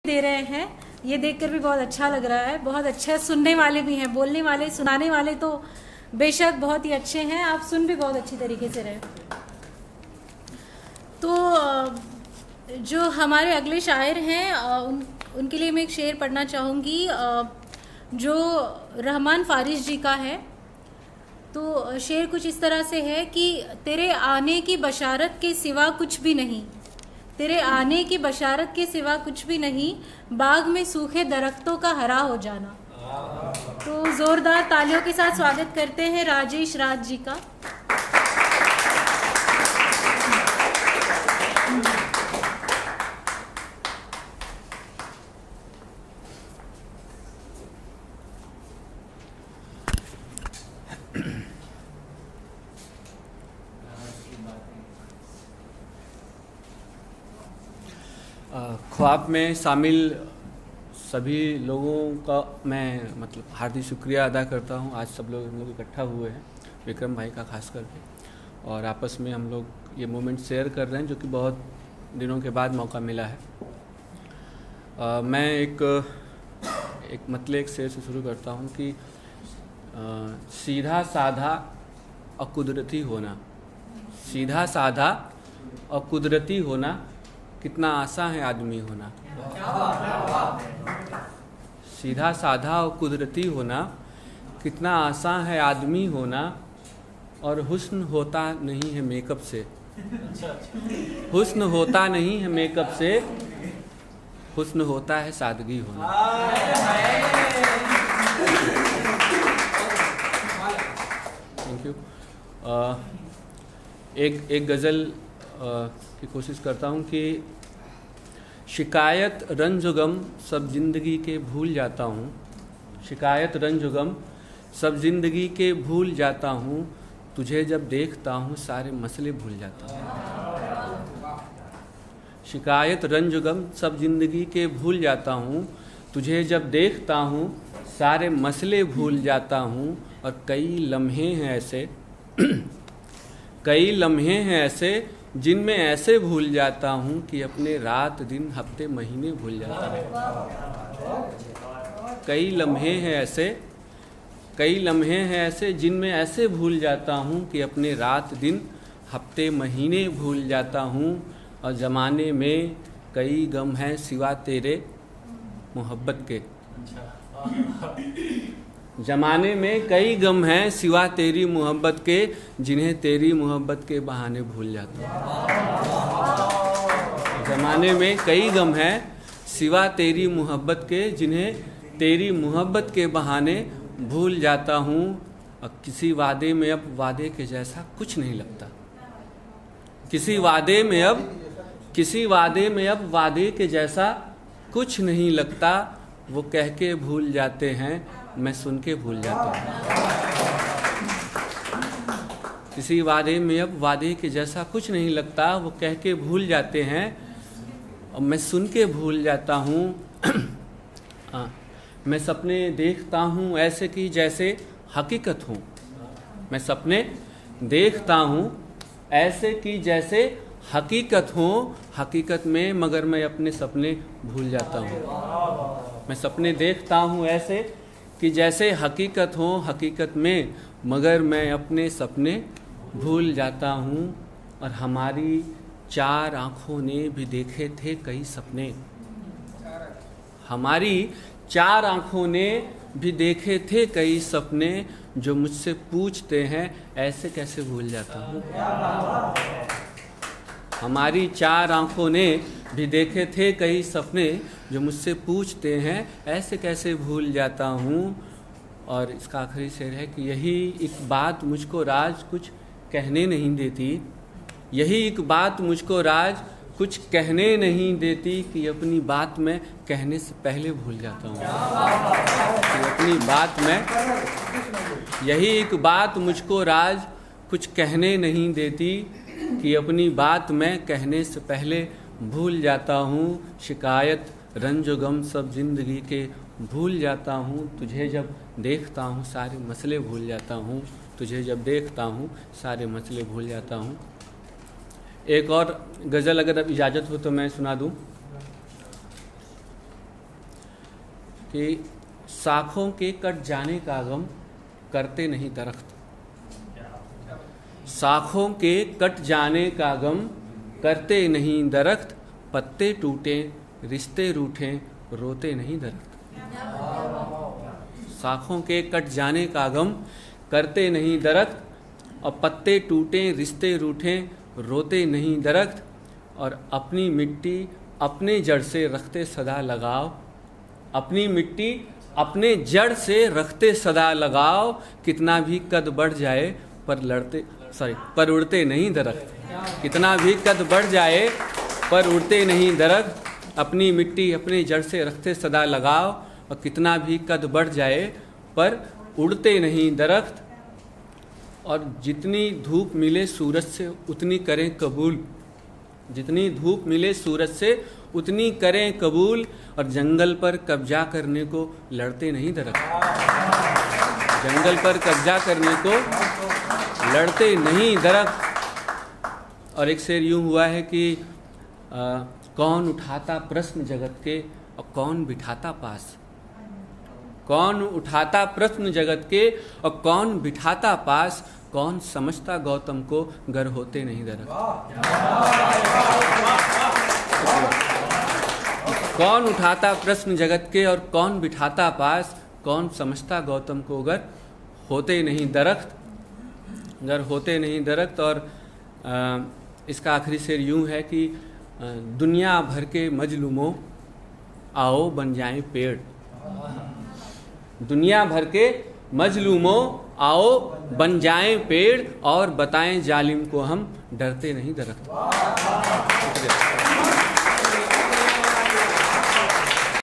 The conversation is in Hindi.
दे रहे हैं, ये देखकर भी बहुत अच्छा लग रहा है। बहुत अच्छा सुनने वाले भी हैं, बोलने वाले, सुनाने वाले तो बेशक बहुत ही अच्छे हैं। आप सुन भी बहुत अच्छी तरीके से रहे। तो जो हमारे अगले शायर हैं उनके लिए मैं एक शेर पढ़ना चाहूँगी जो रहमान फारिस जी का है। तो शेर कुछ इस तरह से है कि तेरे आने की बशारत के सिवा कुछ भी नहीं, तेरे आने की बशारत के सिवा कुछ भी नहीं, बाग में सूखे दरख्तों का हरा हो जाना। तो जोरदार तालियों के साथ स्वागत करते हैं राजेश राज जी का। ख्वाब में शामिल सभी लोगों का मैं हार्दिक शुक्रिया अदा करता हूं। आज सब लोग इकट्ठा हुए हैं, विक्रम भाई का खास करके, और आपस में हम लोग ये मोमेंट शेयर कर रहे हैं जो कि बहुत दिनों के बाद मौका मिला है। मैं एक शेर से शुरू करता हूं कि सीधा साधा और कुदरती होना, सीधा साधा और कुदरती होना, कितना आसान है आदमी होना। सीधा साधा और कुदरती होना, कितना आसान है आदमी होना, और हुस्न होता नहीं है मेकअप से, हुस्न होता नहीं है मेकअप से, हुस्न होता है सादगी होना। Thank you. एक गज़ल की कोशिश करता हूँ कि शिकायत रंज गम सब जिंदगी के भूल जाता हूँ, शिकायत रंज गम सब जिंदगी के भूल जाता हूँ, तुझे जब देखता हूँ सारे मसले भूल जाता हूँ। शिकायत रंज गम सब जिंदगी के भूल जाता हूँ, तुझे जब देखता हूँ सारे मसले भूल जाता हूँ। और कई लम्हे हैं ऐसे कई लम्हे हैं ऐसे जिनमें ऐसे भूल जाता हूँ कि अपने रात दिन हफ्ते महीने भूल जाता हूँ। कई लम्हे हैं ऐसे जिनमें ऐसे भूल जाता हूँ कि अपने रात दिन हफ्ते महीने भूल जाता हूँ। और ज़माने में कई गम हैं सिवा तेरे मोहब्बत के, ज़माने में कई गम हैं सिवा तेरी मोहब्बत के, जिन्हें तेरी मोहब्बत के बहाने भूल जाता हूँ। ज़माने में कई गम हैं सिवा तेरी मोहब्बत के, जिन्हें तेरी मोहब्बत के बहाने भूल जाता हूँ। और किसी वादे में अब वादे के जैसा कुछ नहीं लगता, किसी वादे में अब वादे के जैसा कुछ नहीं लगता। वो कह के भूल जाते हैं, मैं सुन के भूल जाता हूँ। किसी वादे में अब वादे के जैसा कुछ नहीं लगता, वो कह के भूल जाते हैं और मैं सुन के भूल जाता हूँ। मैं सपने देखता हूँ ऐसे कि जैसे हकीकत हूँ, मैं सपने देखता हूँ ऐसे कि जैसे हकीकत हो, हकीकत में मगर मैं अपने सपने भूल जाता हूँ। मैं सपने देखता हूँ ऐसे कि जैसे हकीकत हो, हकीकत में मगर मैं अपने सपने भूल जाता हूँ। और हमारी चार आँखों ने भी देखे थे कई सपने, हमारी चार आँखों ने भी देखे थे कई सपने, जो मुझसे पूछते हैं ऐसे कैसे भूल जाता हूँ। हमारी चार आँखों ने भी देखे थे कई सपने, जो मुझसे पूछते हैं ऐसे कैसे भूल जाता हूँ। और इसका आखिरी शेर है कि यही एक बात मुझको राज कुछ कहने नहीं देती, यही एक बात मुझको राज कुछ कहने नहीं देती, कि अपनी बात मैं कहने से पहले भूल जाता हूँ। कि अपनी बात मैं, यही एक बात मुझको राज कुछ कहने नहीं देती, कि अपनी बात मैं कहने से पहले भूल जाता हूँ। शिकायत रंज गम सब जिंदगी के भूल जाता हूँ, तुझे जब देखता हूँ सारे मसले भूल जाता हूँ, तुझे जब देखता हूँ सारे मसले भूल जाता हूँ। एक और गज़ल अगर अब इजाज़त हो तो मैं सुना दूँ। कि शाखों के कट जाने का गम करते नहीं दरख्त। शाखों के कट जाने का गम करते नहीं दरख्त, पत्ते टूटे रिश्ते रूठे रोते नहीं दरख्त। शाखों के कट जाने का गम करते नहीं दरख्त, और पत्ते टूटे रिश्ते रूठे रोते नहीं दरख्त, और अपनी मिट्टी अपने जड़ से रखते सदा लगाव। अपनी मिट्टी अपने जड़ से रखते सदा लगाव, कितना भी कद बढ़ जाए पर उड़ते नहीं दरख्त। कितना भी कद बढ़ जाए पर उड़ते नहीं दरख्त, अपनी मिट्टी अपने जड़ से रखते सदा लगाव, और कितना भी कद बढ़ जाए पर उड़ते नहीं दरख्त। और जितनी धूप मिले सूरज से उतनी करें कबूल। जितनी धूप मिले सूरज से उतनी करें कबूल, और जंगल पर कब्जा करने को लड़ते नहीं दरख्त। जंगल पर कब्जा करने को लड़ते नहीं दरख्त। और एक शेर यूं हुआ है कि कौन उठाता प्रश्न जगत के और कौन बिठाता पास। कौन उठाता प्रश्न जगत के और कौन बिठाता पास, कौन समझता गौतम को गर होते नहीं दरख्त। कौन उठाता प्रश्न जगत के और कौन बिठाता पास, कौन समझता गौतम को गर होते नहीं दरख्त। गर होते नहीं दरख्त। और इसका आखिरी शेर यूं है कि दुनिया भर के मजलूमों आओ बन जाएं पेड़। दुनिया भर के मजलूमों आओ बन जाएं पेड़, और बताएं जालिम को हम डरते नहीं दरख्त।